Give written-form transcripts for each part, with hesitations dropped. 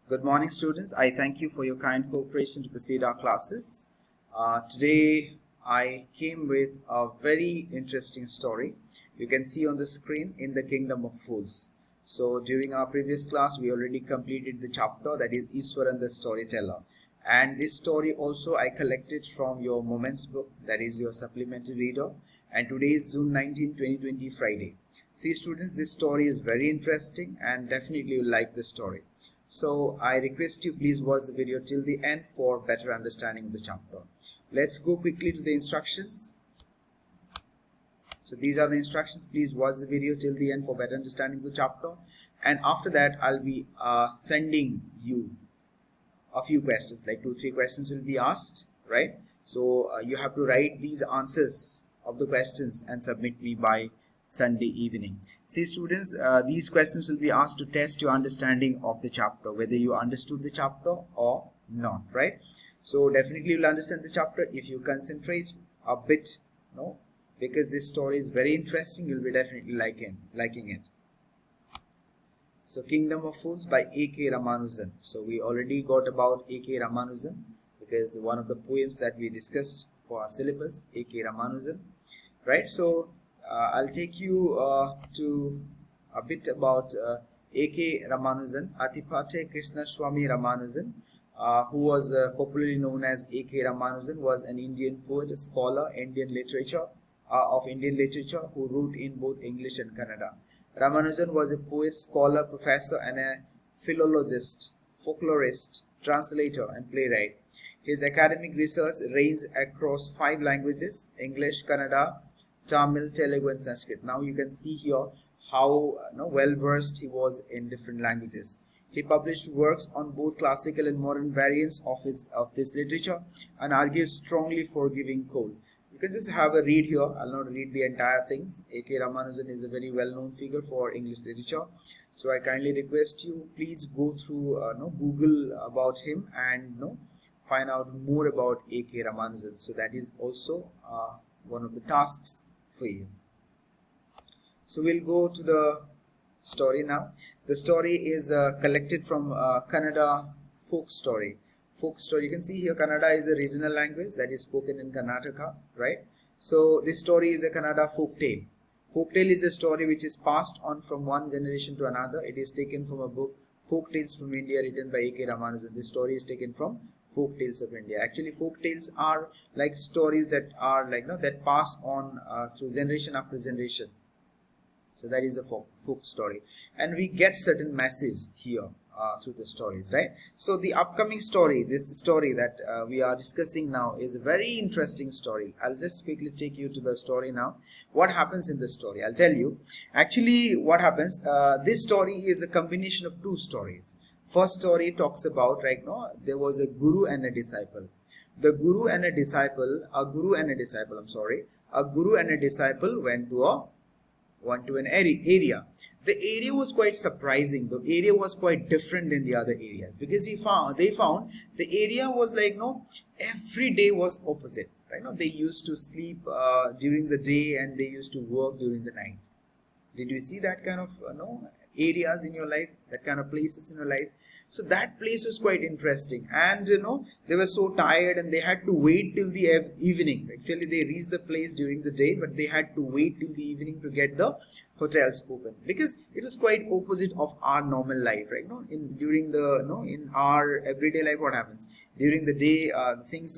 Good morning, students. I thank you for your kind cooperation to proceed our classes. Today, I came with a very interesting story. You can see on the screen, In the Kingdom of Fools. So, during our previous class, we already completed the chapter that is Iswaran the Storyteller. And this story also I collected from your Moments book, that is your supplementary reader. And today is June 19, 2020, Friday. See, students, this story is very interesting and definitely you'll like the story. So I request you please watch the video till the end for better understanding of the chapter. Let's go quickly to the instructions. So these are the instructions. Please watch the video till the end for better understanding of the chapter. And after that, I'll be sending you a few questions, like 2-3 questions will be asked, right? So you have to write these answers of the questions and submit me by Sunday evening. See, students, these questions will be asked to test your understanding of the chapter, whether you understood the chapter or not, right? So definitely you'll understand the chapter if you concentrate a bit, no, because this story is very interesting. You'll be definitely liking it. So Kingdom of Fools by K Ramanujan. So we already got about K Ramanujan because one of the poems that we discussed for our syllabus, K Ramanujan, right? So I'll take you to a bit about K Ramanujan. Atipate Krishna Swami Ramanujan, who was popularly known as K Ramanujan, was an Indian poet, a scholar, Indian literature of Indian literature, who wrote in both English and Kannada. Ramanujan was a poet, scholar, professor, and a philologist, folklorist, translator, and playwright. His academic research ranged across 5 languages: English, Kannada, Tamil, Telugu, and Sanskrit. Now you can see here how well versed he was in different languages. He published works on both classical and modern variants of this literature and argued strongly for giving coal. You can just have a read here. I'll not read the entire things. K Ramanujan is a very well-known figure for English literature. So I kindly request you, please go through Google about him and find out more about K Ramanujan. So that is also one of the tasks for you. So we'll go to the story now. The story is collected from Kannada folk story. You can see here Kannada is a regional language that is spoken in Karnataka, right? So this story is a Kannada folk tale. Folk tale is a story which is passed on from one generation to another. It is taken from a book, Folk Tales from India, written by K Ramanujan. This story is taken from Folk Tales of India. Actually, folk tales are like stories that are that pass on through generation after generation. So that is the folk story, and we get certain message here through the stories, right? So the upcoming story, this story that we are discussing now, is a very interesting story. I'll just quickly take you to the story now. What happens in the story? I'll tell you. Actually, what happens? This story is a combination of 2 stories. First story talks about there was a guru and a disciple. A guru and a disciple went to an area. The area was quite surprising. The area was quite different than the other areas, because they found the area was every day was opposite, right? They used to sleep during the day and they used to work during the night. Did you see that kind of areas in your life, that kind of places in your life? So that place was quite interesting, and they were so tired and they had to wait till the evening. Actually, they reached the place during the day, but they had to wait till the evening to get the hotels open, because it was quite opposite of our normal life, right? In our everyday life, what happens during the day? Things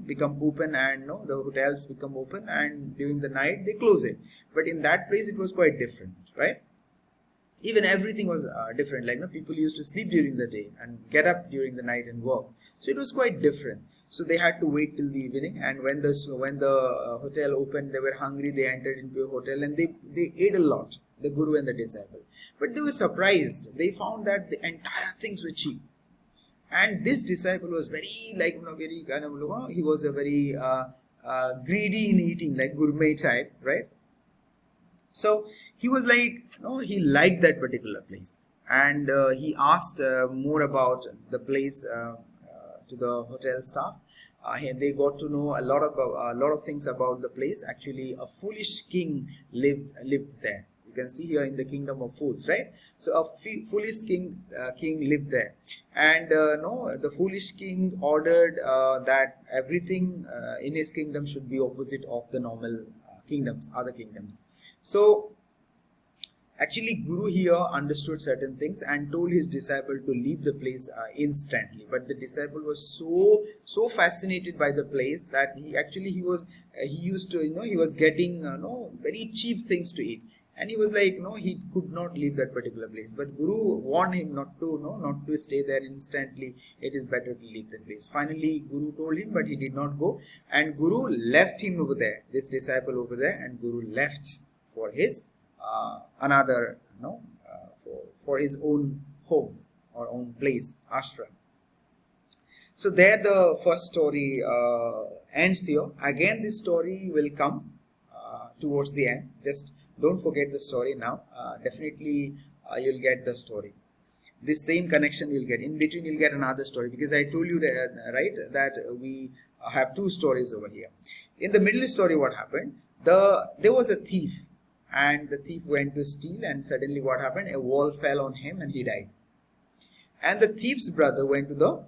become open, and the hotels become open, and during the night they close it. But in that place, it was quite different, right? Even everything was different. People used to sleep during the day and get up during the night and work. So it was quite different. So they had to wait till the evening, and when the hotel opened, they were hungry. They entered into a hotel and they ate a lot, the guru and the disciple. But they were surprised. They found that the entire things were cheap. And this disciple was very he was a very greedy in eating, like gourmet type, right? So he was he liked that particular place, and he asked more about the place to the hotel staff. They got to know a lot of things about the place. Actually, a foolish king lived there. You can see here in the kingdom of fools, right? So a foolish king lived there, and no, the foolish king ordered that everything in his kingdom should be opposite of the normal kingdoms, other kingdoms. So actually, Guru here understood certain things and told his disciple to leave the place instantly. But the disciple was so fascinated by the place that he used to, he was getting very cheap things to eat, and he was like, he could not leave that particular place. But Guru warned him not to stay there instantly. It is better to leave the place. Finally, Guru told him, but he did not go, and Guru left him over there, this disciple over there, and Guru left for his another for his own home or own place, ashram. So there the first story ends here. Again this story will come towards the end. Just don't forget the story now. Definitely you'll get the story. This same connection you'll get. In between you'll get another story, because I told you that, right, that we have two stories over here. In the middle story, what happened? There was a thief, and the thief went to steal, and suddenly what happened? A wall fell on him and he died. And the thief's brother went to the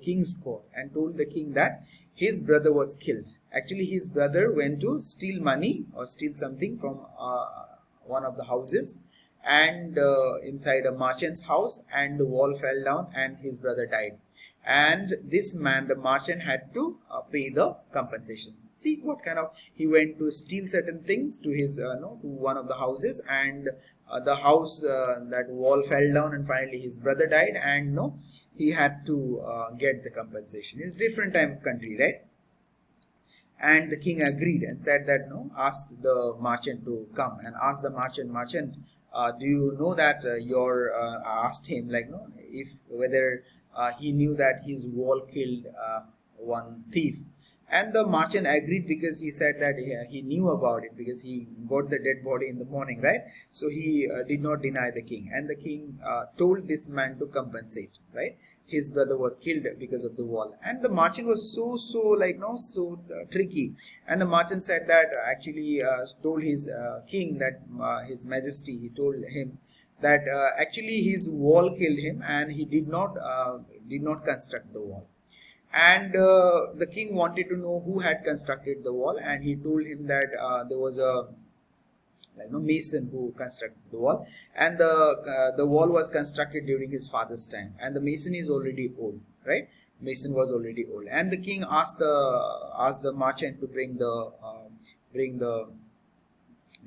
king's court, and told the king that his brother was killed. Actually, his brother went to steal money or steal something from one of the houses, and inside a merchant's house, and the wall fell down and his brother died. And this man, the merchant, had to pay the compensation. See what kind of, he went to steal certain things to his to one of the houses, and the house, that wall fell down, and finally his brother died, and he had to get the compensation. It's different type of country, right? And the king agreed and said that asked the merchant to come, and asked the merchant, do you know that asked him, like, if whether he knew that his wall killed one thief. And the merchant agreed, because he said that he knew about it, because he got the dead body in the morning, right? So he did not deny the king. And the king told this man to compensate, right? His brother was killed because of the wall. And the merchant was so tricky. And the merchant said that, actually told his king that, his majesty, he told him that actually his wall killed him, and he did not construct the wall. And the king wanted to know who had constructed the wall, and he told him that there was a mason who constructed the wall, and the wall was constructed during his father's time, and the mason is already old, right? Mason was already old, and the king asked the merchant to bring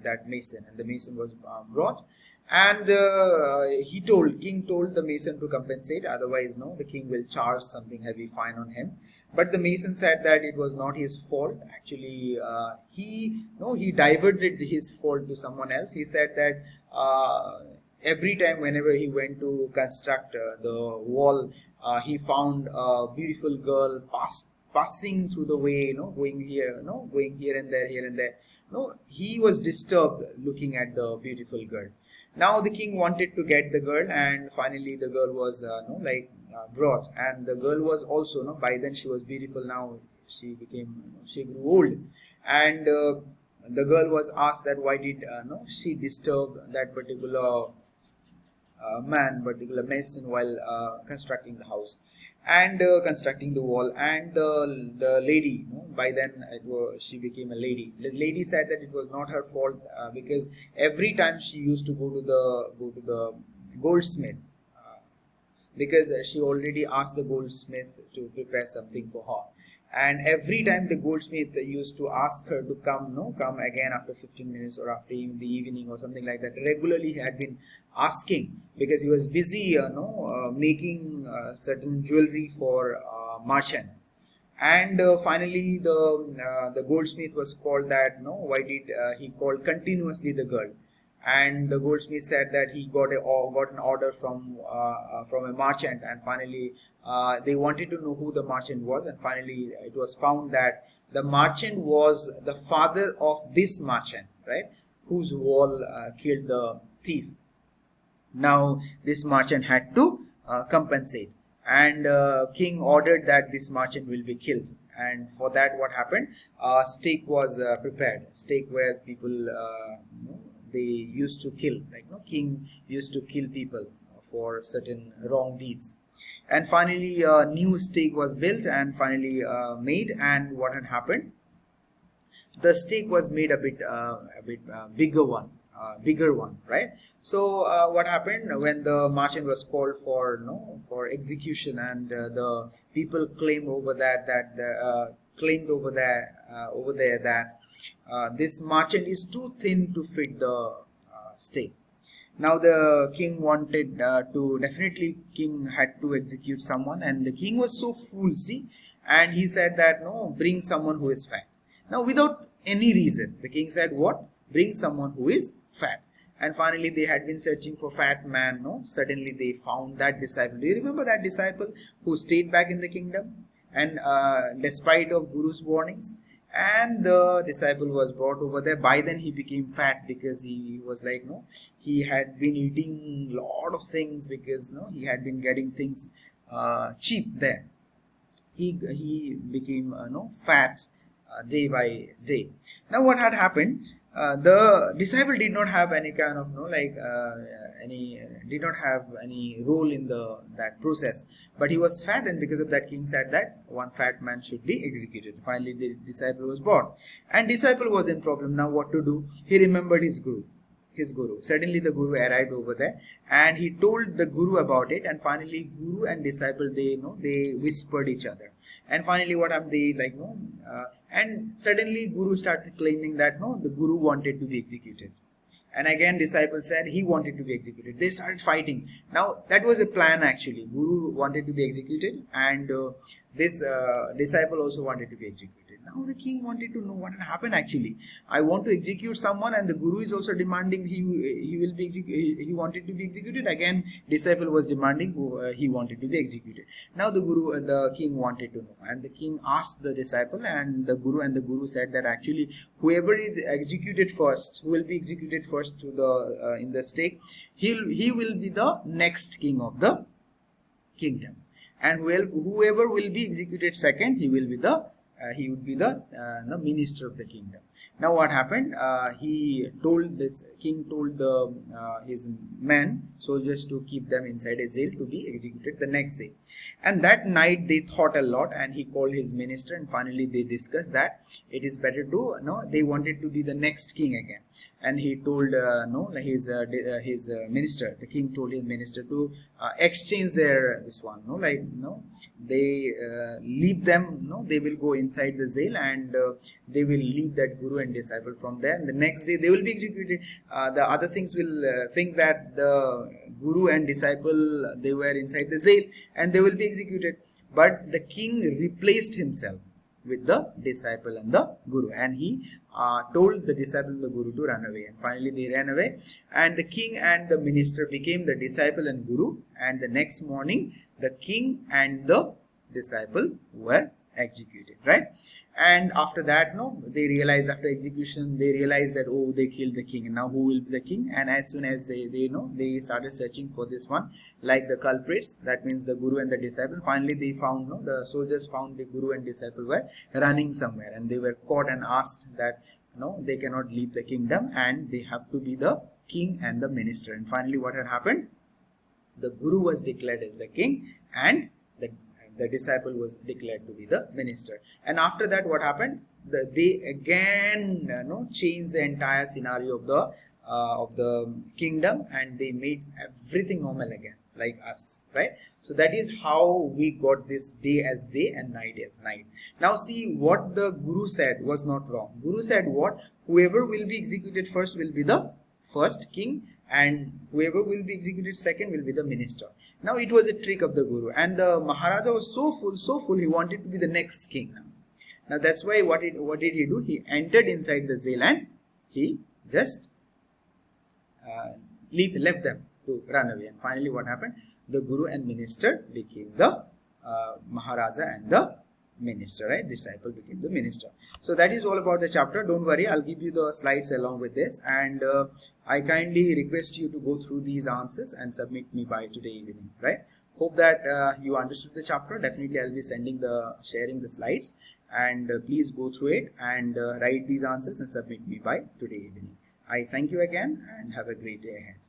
that mason, and the mason was brought. And king told the mason to compensate, otherwise the king will charge something heavy fine on him. But the mason said that it was not his fault. Actually, he diverted his fault to someone else. He said that every time whenever he went to construct the wall, he found a beautiful girl passing through the way, going here and there. He was disturbed looking at the beautiful girl. Now the king wanted to get the girl, and finally the girl was brought, and the girl was also by then she was beautiful. Now she grew old, and the girl was asked that why did she disturb that particular particular mason while constructing the house and constructing the wall. And the lady, by then she became a lady. The lady said that it was not her fault, because every time she used to go to the goldsmith, because she already asked the goldsmith to prepare something for her. And every time the goldsmith used to ask her to come again after 15 minutes or after the evening or something like that. Regularly he had been asking, because he was busy making certain jewelry for merchant. And finally the goldsmith was called that, why did he call continuously the girl. And the goldsmith said that he got an order from a merchant, and finally they wanted to know who the merchant was, and finally it was found that the merchant was the father of this merchant, right, whose wall killed the thief. Now this merchant had to compensate, and king ordered that this merchant will be killed. And for that, what happened? Steak was prepared. Steak where people they used to kill, like king used to kill people for certain wrong deeds. And finally a new stake was built and finally made. And what had happened, the stake was made a bit bigger one, right? So what happened when the marchand was called for for execution, and the people claimed over there that this merchant is too thin to fit the stake. Now the king wanted king had to execute someone, and the king was so fool, see, and he said that no, bring someone who is fat. Now without any reason, the king said what? Bring someone who is fat. And finally they had been searching for fat man, no? Suddenly they found that disciple. Do you remember that disciple who stayed back in the kingdom? And despite of Guru's warnings, and the disciple was brought over there. By then he became fat because he was like he had been eating lot of things, because he had been getting things cheap there. He became fat day by day. Now what had happened, the disciple did not have any kind of did not have any role in that process, but he was fat, and because of that king said that one fat man should be executed. Finally the disciple was brought, and disciple was in problem. Now what to do? He remembered his guru. Suddenly the guru arrived over there, and he told the guru about it. And finally guru and disciple, they whispered each other. And finally what happened, and suddenly guru started claiming that the guru wanted to be executed, and again disciple said he wanted to be executed. They started fighting. Now that was a plan actually. Guru wanted to be executed, and this disciple also wanted to be executed. Now the king wanted to know what had happened actually. I want to execute someone, and the guru is also demanding he wanted to be executed. Again disciple was demanding he wanted to be executed. Now the king wanted to know, and the king asked the disciple and the guru said that actually whoever is executed first, who will be executed first to the in the stake, he will be the next king of the kingdom, and whoever will be executed second, he would be the minister of the kingdom. Now what happened, king told his men, soldiers, to keep them inside a jail to be executed the next day. And that night they thought a lot, and he called his minister, and finally they discussed that it is better to they wanted to be the next king again. And he told his minister, the king told his minister to exchange their they leave them, they will go inside the jail, and they will leave that guru and disciple from there, and the next day they will be executed. The other things will think that the guru and disciple, they were inside the jail and they will be executed. But the king replaced himself with the disciple and the guru, and he told the disciple and the guru to run away. And finally they ran away, and the king and the minister became the disciple and guru, and the next morning the king and the disciple were executed, right? And after that, they realized, after execution, they realized that, oh, they killed the king, and now who will be the king? And as soon as they started searching for this one, like the culprits, that means the guru and the disciple. Finally they found, the soldiers found the guru and disciple were running somewhere, and they were caught and asked that they cannot leave the kingdom, and they have to be the king and the minister. And finally what had happened, the guru was declared as the king, and the disciple was declared to be the minister. And after that what happened, they again changed the entire scenario of the kingdom, and they made everything normal again, like us, right? So that is how we got this day as day and night as night. Now see, what the guru said was not wrong. Guru said what? Whoever will be executed first will be the first king, and whoever will be executed second will be the minister. Now it was a trick of the guru, and the Maharaja was so full, he wanted to be the next king. Now that's why what did he do? He entered inside the jail, and he just left them to run away. And finally what happened? The guru and minister became the Maharaja, and the minister, right? Disciple became the minister. So that is all about the chapter. Don't worry, I'll give you the slides along with this, and I kindly request you to go through these answers and submit me by today evening, right? Hope that you understood the chapter. Definitely I'll be sharing the slides, and please go through it and write these answers and submit me by today evening. I thank you again and have a great day ahead.